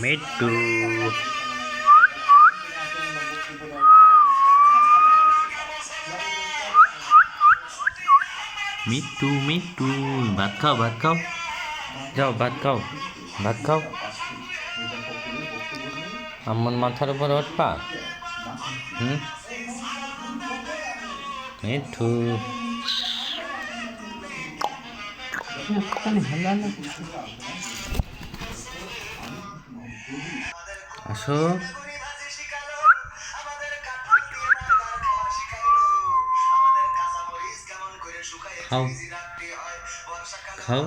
মিট্টু মিট্টু মিট্টু ভাত খাও ভাত খাও যাও ভাত খাও ভাত খাও আমার মাথার উপর উঠবা মিঠু আসো খাও খাও